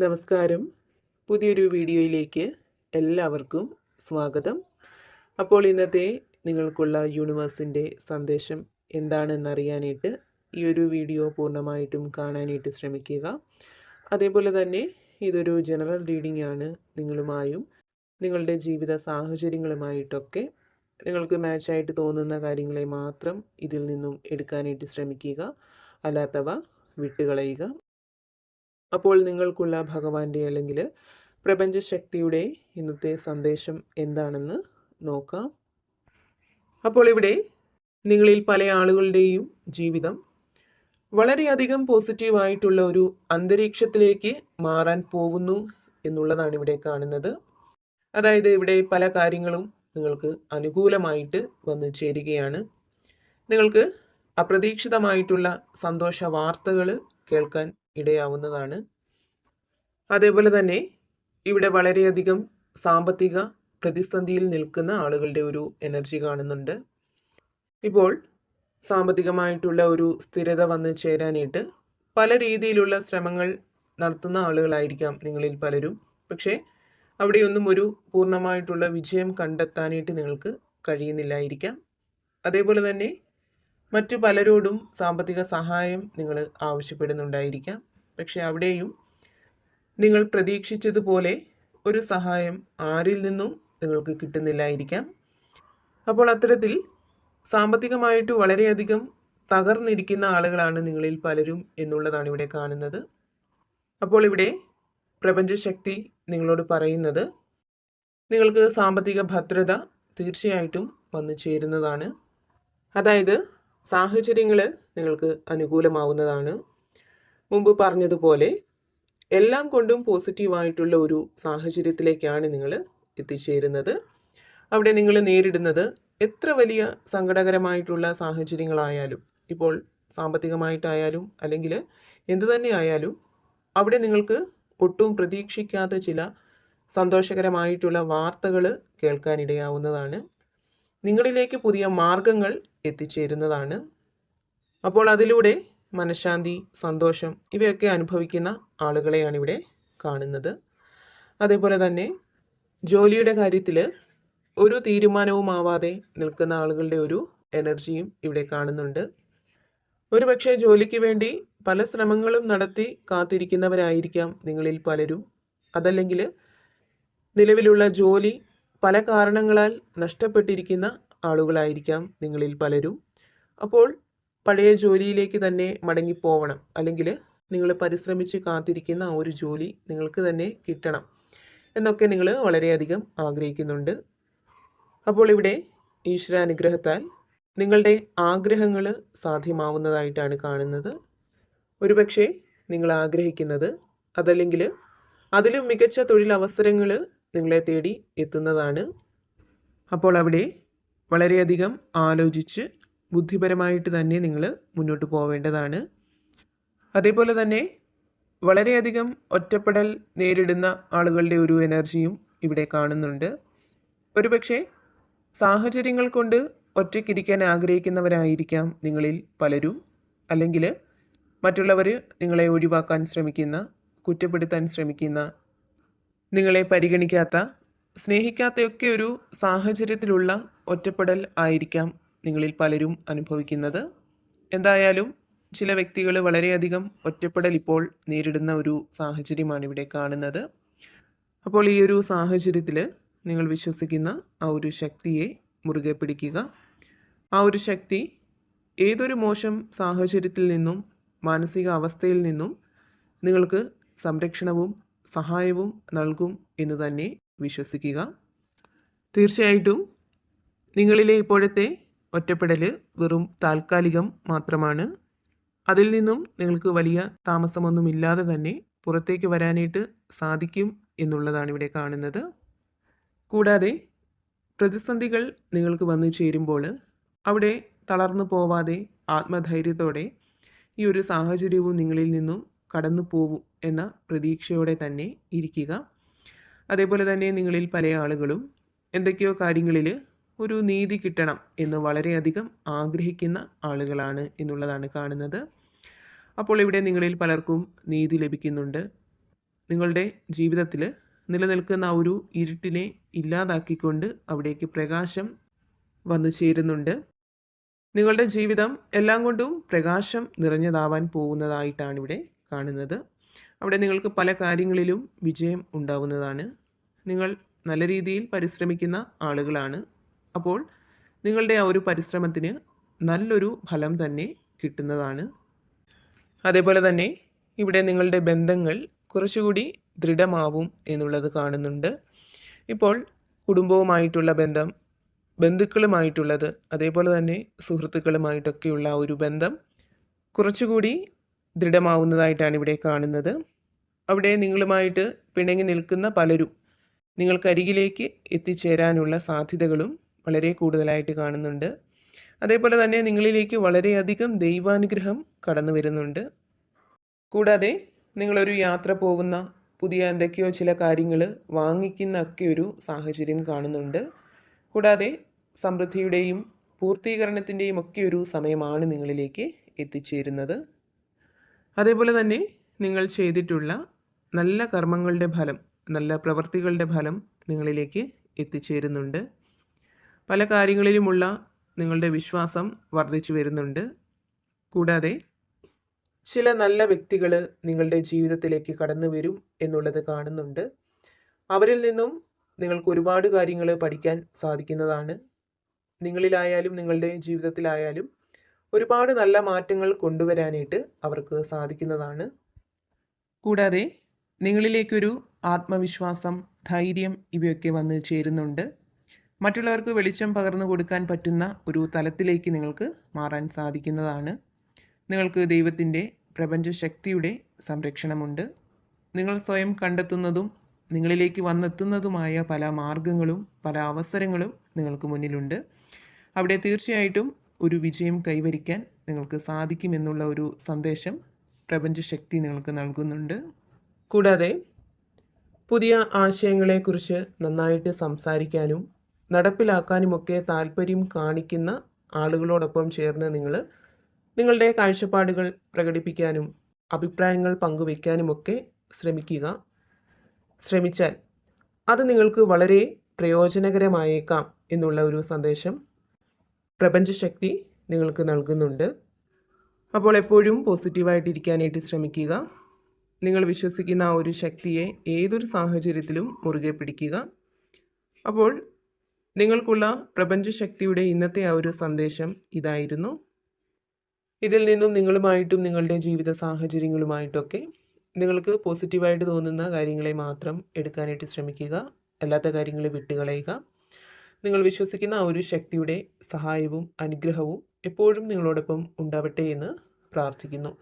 നമസ്കാരം. പുതിയൊരു വീഡിയോയിലേക്ക് എല്ലാവർക്കും സ്വാഗതം. അപ്പോൾ ഇന്നത്തെ നിങ്ങൾക്കുള്ള യൂണിവേഴ്സിൻ്റെ സന്ദേശം എന്താണെന്നറിയാനായിട്ട് ഈ ഒരു വീഡിയോ പൂർണ്ണമായിട്ടും കാണാനായിട്ട് ശ്രമിക്കുക. അതേപോലെ തന്നെ ഇതൊരു ജനറൽ റീഡിംഗ് ആണ്. നിങ്ങളുമായും നിങ്ങളുടെ ജീവിത സാഹചര്യങ്ങളുമായിട്ടൊക്കെ നിങ്ങൾക്ക് മാച്ചായിട്ട് തോന്നുന്ന കാര്യങ്ങളെ മാത്രം ഇതിൽ നിന്നും എടുക്കാനായിട്ട് ശ്രമിക്കുക. അല്ലാത്തവ വിട്ടുകളയുക. അപ്പോൾ നിങ്ങൾക്കുള്ള ഭഗവാന്റെ അല്ലെങ്കിൽ പ്രപഞ്ചശക്തിയുടെ ഇന്നത്തെ സന്ദേശം എന്താണെന്ന് നോക്കാം. അപ്പോൾ ഇവിടെ നിങ്ങളിൽ പല ആളുകളുടെയും ജീവിതം വളരെയധികം പോസിറ്റീവായിട്ടുള്ള ഒരു അന്തരീക്ഷത്തിലേക്ക് മാറാൻ പോകുന്നു എന്നുള്ളതാണ് ഇവിടെ കാണുന്നത്. അതായത് ഇവിടെ പല കാര്യങ്ങളും നിങ്ങൾക്ക് അനുകൂലമായിട്ട് വന്നു ചേരുകയാണ്. നിങ്ങൾക്ക് അപ്രതീക്ഷിതമായിട്ടുള്ള സന്തോഷ വാർത്തകൾ കേൾക്കാൻ ഇടയാവുന്നതാണ്. അതേപോലെ തന്നെ ഇവിടെ വളരെയധികം സാമ്പത്തിക പ്രതിസന്ധിയിൽ നിൽക്കുന്ന ആളുകളുടെ ഒരു എനർജി കാണുന്നുണ്ട്. ഇപ്പോൾ സാമ്പത്തികമായിട്ടുള്ള ഒരു സ്ഥിരത വന്ന് ചേരാനായിട്ട് പല രീതിയിലുള്ള ശ്രമങ്ങൾ നടത്തുന്ന ആളുകളായിരിക്കാം നിങ്ങളിൽ പലരും. പക്ഷേ അവിടെയൊന്നും ഒരു പൂർണ്ണമായിട്ടുള്ള വിജയം കണ്ടെത്താനായിട്ട് നിങ്ങൾക്ക് കഴിയുന്നില്ലായിരിക്കാം. അതേപോലെ തന്നെ മറ്റു പലരോടും സാമ്പത്തിക സഹായം നിങ്ങൾ ആവശ്യപ്പെടുന്നുണ്ടായിരിക്കാം. പക്ഷെ അവിടെയും നിങ്ങൾ പ്രതീക്ഷിച്ചതുപോലെ ഒരു സഹായം ആരിൽ നിന്നും നിങ്ങൾക്ക് കിട്ടുന്നില്ലായിരിക്കാം. അപ്പോൾ അത്തരത്തിൽ സാമ്പത്തികമായിട്ട് വളരെയധികം തകർന്നിരിക്കുന്ന ആളുകളാണ് നിങ്ങളിൽ പലരും എന്നുള്ളതാണ് ഇവിടെ കാണുന്നത്. അപ്പോൾ ഇവിടെ പ്രപഞ്ചശക്തി നിങ്ങളോട് പറയുന്നത് നിങ്ങൾക്ക് സാമ്പത്തിക ഭദ്രത തീർച്ചയായിട്ടും വന്നു ചേരുന്നതാണ്. അതായത് സാഹചര്യങ്ങൾ നിങ്ങൾക്ക് അനുകൂലമാവുന്നതാണ്. മുമ്പ് പറഞ്ഞതുപോലെ എല്ലാം കൊണ്ടും പോസിറ്റീവായിട്ടുള്ള ഒരു സാഹചര്യത്തിലേക്കാണ് നിങ്ങൾ എത്തിച്ചേരുന്നത്. അവിടെ നിങ്ങൾ നേരിടുന്നത് എത്ര വലിയ സങ്കടകരമായിട്ടുള്ള സാഹചര്യങ്ങളായാലും, ഇപ്പോൾ സാമ്പത്തികമായിട്ടായാലും അല്ലെങ്കിൽ എന്തു തന്നെ ആയാലും, അവിടെ നിങ്ങൾക്ക് ഒട്ടും പ്രതീക്ഷിക്കാത്ത ചില സന്തോഷകരമായിട്ടുള്ള വാർത്തകൾ കേൾക്കാനിടയാവുന്നതാണ്. നിങ്ങളിലേക്ക് പുതിയ മാർഗങ്ങൾ എത്തിച്ചേരുന്നതാണ്. അപ്പോൾ അതിലൂടെ മനഃശാന്തി, സന്തോഷം ഇവയൊക്കെ അനുഭവിക്കുന്ന ആളുകളെയാണ് ഇവിടെ കാണുന്നത്. അതേപോലെ തന്നെ ജോലിയുടെ കാര്യത്തിൽ ഒരു തീരുമാനവുമാവാതെ നിൽക്കുന്ന ആളുകളുടെ ഒരു എനർജിയും ഇവിടെ കാണുന്നുണ്ട്. ഒരുപക്ഷെ ജോലിക്ക് വേണ്ടി പല ശ്രമങ്ങളും നടത്തി കാത്തിരിക്കുന്നവരായിരിക്കാം നിങ്ങളിൽ പലരും. അതല്ലെങ്കിൽ നിലവിലുള്ള ജോലി പല കാരണങ്ങളാൽ നഷ്ടപ്പെട്ടിരിക്കുന്ന ആളുകളായിരിക്കാം നിങ്ങളിൽ പലരും. അപ്പോൾ പഴയ ജോലിയിലേക്ക് തന്നെ മടങ്ങിപ്പോവണം, അല്ലെങ്കിൽ നിങ്ങൾ പരിശ്രമിച്ച് കാത്തിരിക്കുന്ന ആ ഒരു ജോലി നിങ്ങൾക്ക് തന്നെ കിട്ടണം എന്നൊക്കെ നിങ്ങൾ വളരെയധികം ആഗ്രഹിക്കുന്നുണ്ട്. അപ്പോൾ ഇവിടെ ഈശ്വരാനുഗ്രഹത്താൽ നിങ്ങളുടെ ആഗ്രഹങ്ങൾ സാധ്യമാവുന്നതായിട്ടാണ് കാണുന്നത്. ഒരുപക്ഷെ നിങ്ങൾ ആഗ്രഹിക്കുന്നത് അതല്ലെങ്കിൽ അതിലും മികച്ച തൊഴിലവസരങ്ങൾ നിങ്ങളെ തേടി എത്തുന്നതാണ്. അപ്പോൾ അവിടെ വളരെയധികം ആലോചിച്ച് ബുദ്ധിപരമായിട്ട് തന്നെ നിങ്ങൾ മുന്നോട്ട് പോവേണ്ടതാണ്. അതേപോലെ തന്നെ വളരെയധികം ഒറ്റപ്പെടൽ നേരിടുന്ന ആളുകളുടെ ഒരു എനർജിയും ഇവിടെ കാണുന്നുണ്ട്. ഒരുപക്ഷെ സാഹചര്യങ്ങൾ കൊണ്ട് ഒറ്റയ്ക്കിരിക്കാൻ ആഗ്രഹിക്കുന്നവരായിരിക്കാം നിങ്ങളിൽ പലരും. അല്ലെങ്കിൽ മറ്റുള്ളവർ നിങ്ങളെ ഒഴിവാക്കാൻ ശ്രമിക്കുന്ന, കുറ്റപ്പെടുത്താൻ ശ്രമിക്കുന്ന, നിങ്ങളെ പരിഗണിക്കാത്ത, സ്നേഹിക്കാത്തയൊക്കെ ഒരു സാഹചര്യത്തിലുള്ള ഒറ്റപ്പെടൽ ആയിരിക്കാം നിങ്ങളിൽ പലരും അനുഭവിക്കുന്നത്. എന്തായാലും ചില വ്യക്തികൾ വളരെയധികം ഒറ്റപ്പെടൽ ഇപ്പോൾ നേരിടുന്ന ഒരു സാഹചര്യമാണ് ഇവിടെ കാണുന്നത്. അപ്പോൾ ഈ ഒരു സാഹചര്യത്തിൽ നിങ്ങൾ വിശ്വസിക്കുന്ന ആ ഒരു ശക്തിയെ മുറുകെ പിടിക്കുക. ആ ഒരു ശക്തി ഏതൊരു മോശം സാഹചര്യത്തിൽ നിന്നും, മാനസിക അവസ്ഥയിൽ നിന്നും നിങ്ങൾക്ക് സംരക്ഷണവും സഹായവും നൽകും എന്ന് തന്നെ വിശ്വസിക്കുക. തീർച്ചയായിട്ടും നിങ്ങളിലെ ഇപ്പോഴത്തെ ഒറ്റപ്പെടൽ വെറും താൽക്കാലികം മാത്രമാണ്. അതിൽ നിന്നും നിങ്ങൾക്ക് വലിയ താമസമൊന്നുമില്ലാതെ തന്നെ പുറത്തേക്ക് വരാനായിട്ട് സാധിക്കും എന്നുള്ളതാണ് ഇവിടെ കാണുന്നത്. കൂടാതെ പ്രതിസന്ധികൾ നിങ്ങൾക്ക് വന്നു ചേരുമ്പോൾ അവിടെ തളർന്നു പോവാതെ ആത്മധൈര്യത്തോടെ ഈ ഒരു സാഹചര്യവും നിങ്ങളിൽ നിന്നും കടന്നു പോവും എന്ന പ്രതീക്ഷയോടെ തന്നെ ഇരിക്കുക. അതേപോലെ തന്നെ നിങ്ങളിൽ പല ആളുകളും എന്തൊക്കെയോ കാര്യങ്ങളിൽ ഒരു നീതി കിട്ടണം എന്ന് വളരെയധികം ആഗ്രഹിക്കുന്ന ആളുകളാണ് എന്നുള്ളതാണ് കാണുന്നത്. അപ്പോൾ ഇവിടെ നിങ്ങളിൽ പലർക്കും നീതി ലഭിക്കുന്നുണ്ട്. നിങ്ങളുടെ ജീവിതത്തിൽ നിലനിൽക്കുന്ന ആ ഒരു ഇരുട്ടിനെ ഇല്ലാതാക്കിക്കൊണ്ട് അവിടേക്ക് പ്രകാശം വന്നു ചേരുന്നുണ്ട്. നിങ്ങളുടെ ജീവിതം എല്ലാം കൊണ്ടും പ്രകാശം നിറഞ്ഞതാവാൻ പോകുന്നതായിട്ടാണ് ഇവിടെ കാണുന്നത്. അവിടെ നിങ്ങൾക്ക് പല കാര്യങ്ങളിലും വിജയം ഉണ്ടാവുന്നതാണ്. നിങ്ങൾ നല്ല രീതിയിൽ പരിശ്രമിക്കുന്ന ആളുകളാണ്. അപ്പോൾ നിങ്ങളുടെ ആ ഒരു പരിശ്രമത്തിന് നല്ലൊരു ഫലം തന്നെ കിട്ടുന്നതാണ്. അതേപോലെ തന്നെ ഇവിടെ നിങ്ങളുടെ ബന്ധങ്ങൾ കുറച്ചുകൂടി ദൃഢമാവും എന്നുള്ളത് കാണുന്നുണ്ട്. ഇപ്പോൾ കുടുംബവുമായിട്ടുള്ള ബന്ധം, ബന്ധുക്കളുമായിട്ടുള്ളത്, അതേപോലെ തന്നെ സുഹൃത്തുക്കളുമായിട്ടൊക്കെയുള്ള ഒരു ബന്ധം കുറച്ചുകൂടി ദൃഢമാവുന്നതായിട്ടാണ് ഇവിടെ കാണുന്നത്. അവിടെ നിങ്ങളുമായിട്ട് പിണങ്ങി നിൽക്കുന്ന പലരും നിങ്ങൾക്കരികിലേക്ക് എത്തിച്ചേരാനുള്ള സാധ്യതകളും വളരെ കൂടുതലായിട്ട് കാണുന്നുണ്ട്. അതേപോലെ തന്നെ നിങ്ങളിലേക്ക് വളരെയധികം ദൈവാനുഗ്രഹം കടന്നു വരുന്നുണ്ട്. കൂടാതെ നിങ്ങളൊരു യാത്ര പോകുന്ന, പുതിയ എന്തൊക്കെയോ ചില കാര്യങ്ങൾ വാങ്ങിക്കുന്ന ഒക്കെ ഒരു സാഹചര്യം കാണുന്നുണ്ട്. കൂടാതെ സമൃദ്ധിയുടെയും പൂർത്തീകരണത്തിൻ്റെയും ഒക്കെ ഒരു സമയമാണ് നിങ്ങളിലേക്ക് എത്തിച്ചേരുന്നത്. അതേപോലെ തന്നെ നിങ്ങൾ ചെയ്തിട്ടുള്ള നല്ല കർമ്മങ്ങളുടെ ഫലം, നല്ല പ്രവൃത്തികളുടെ ഫലം നിങ്ങളിലേക്ക് എത്തിച്ചേരുന്നുണ്ട്. പല കാര്യങ്ങളിലുമുള്ള നിങ്ങളുടെ വിശ്വാസം വർദ്ധിച്ചു വരുന്നുണ്ട്. കൂടാതെ ചില നല്ല വ്യക്തികൾ നിങ്ങളുടെ ജീവിതത്തിലേക്ക് കടന്നു വരും എന്നുള്ളത് കാണുന്നുണ്ട്. അവരിൽ നിന്നും നിങ്ങൾക്ക് ഒരുപാട് കാര്യങ്ങൾ പഠിക്കാൻ സാധിക്കുന്നതാണ്. നിങ്ങളിലായാലും നിങ്ങളുടെ ജീവിതത്തിലായാലും ഒരുപാട് നല്ല മാറ്റങ്ങൾ കൊണ്ടുവരാനായിട്ട് അവർക്ക് സാധിക്കുന്നതാണ്. കൂടാതെ നിങ്ങളിലേക്കൊരു ആത്മവിശ്വാസം, ധൈര്യം ഇവയൊക്കെ വന്ന് ചേരുന്നുണ്ട്. മറ്റുള്ളവർക്ക് വെളിച്ചം പകർന്നു കൊടുക്കാൻ പറ്റുന്ന ഒരു തലത്തിലേക്ക് നിങ്ങൾക്ക് മാറാൻ സാധിക്കുന്നതാണ്. നിങ്ങൾക്ക് ദൈവത്തിൻ്റെ പ്രപഞ്ചശക്തിയുടെ സംരക്ഷണമുണ്ട്. നിങ്ങൾ സ്വയം കണ്ടെത്തുന്നതും നിങ്ങളിലേക്ക് വന്നെത്തുന്നതുമായ പല മാർഗങ്ങളും പല അവസരങ്ങളും നിങ്ങൾക്ക് മുന്നിലുണ്ട്. അവിടെ തീർച്ചയായിട്ടും ഒരു വിജയം കൈവരിക്കാൻ നിങ്ങൾക്ക് സാധിക്കുമെന്നുള്ള ഒരു സന്ദേശം പ്രപഞ്ചശക്തി നിങ്ങൾക്ക് നൽകുന്നുണ്ട്. കൂടാതെ പുതിയ ആശയങ്ങളെക്കുറിച്ച് നന്നായിട്ട് സംസാരിക്കാനും നടപ്പിലാക്കാനുമൊക്കെ താല്പര്യം കാണിക്കുന്ന ആളുകളോടൊപ്പം ചേർന്ന് നിങ്ങളുടെ കാഴ്ചപ്പാടുകൾ പ്രകടിപ്പിക്കാനും അഭിപ്രായങ്ങൾ പങ്കുവയ്ക്കാനുമൊക്കെ ശ്രമിച്ചാൽ അത് നിങ്ങൾക്ക് വളരെ പ്രയോജനകരമായേക്കാം എന്നുള്ള ഒരു സന്ദേശം പ്രപഞ്ചശക്തി നിങ്ങൾക്ക് നൽകുന്നുണ്ട്. അപ്പോൾ എപ്പോഴും പോസിറ്റീവായിട്ടിരിക്കാനായിട്ട് ശ്രമിക്കുക. നിങ്ങൾ വിശ്വസിക്കുന്ന ആ ഒരു ശക്തിയെ ഏതൊരു സാഹചര്യത്തിലും മുറുകെ പിടിക്കുക. അപ്പോൾ നിങ്ങൾക്കുള്ള പ്രപഞ്ചശക്തിയുടെ ഇന്നത്തെ ആ ഒരു സന്ദേശം ഇതായിരുന്നു. ഇതിൽ നിന്നും നിങ്ങളുമായിട്ടും നിങ്ങളുടെ ജീവിത സാഹചര്യങ്ങളുമായിട്ടൊക്കെ നിങ്ങൾക്ക് പോസിറ്റീവായിട്ട് തോന്നുന്ന കാര്യങ്ങളെ മാത്രം എടുക്കാനായിട്ട് ശ്രമിക്കുക. അല്ലാത്ത കാര്യങ്ങളെ വിട്ടുകളയുക. നിങ്ങൾ വിശ്വസിക്കുന്ന ആ ഒരു ശക്തിയുടെ സഹായവും അനുഗ്രഹവും എപ്പോഴും നിങ്ങളോടൊപ്പം ഉണ്ടാവട്ടെ എന്ന് പ്രാർത്ഥിക്കുന്നു.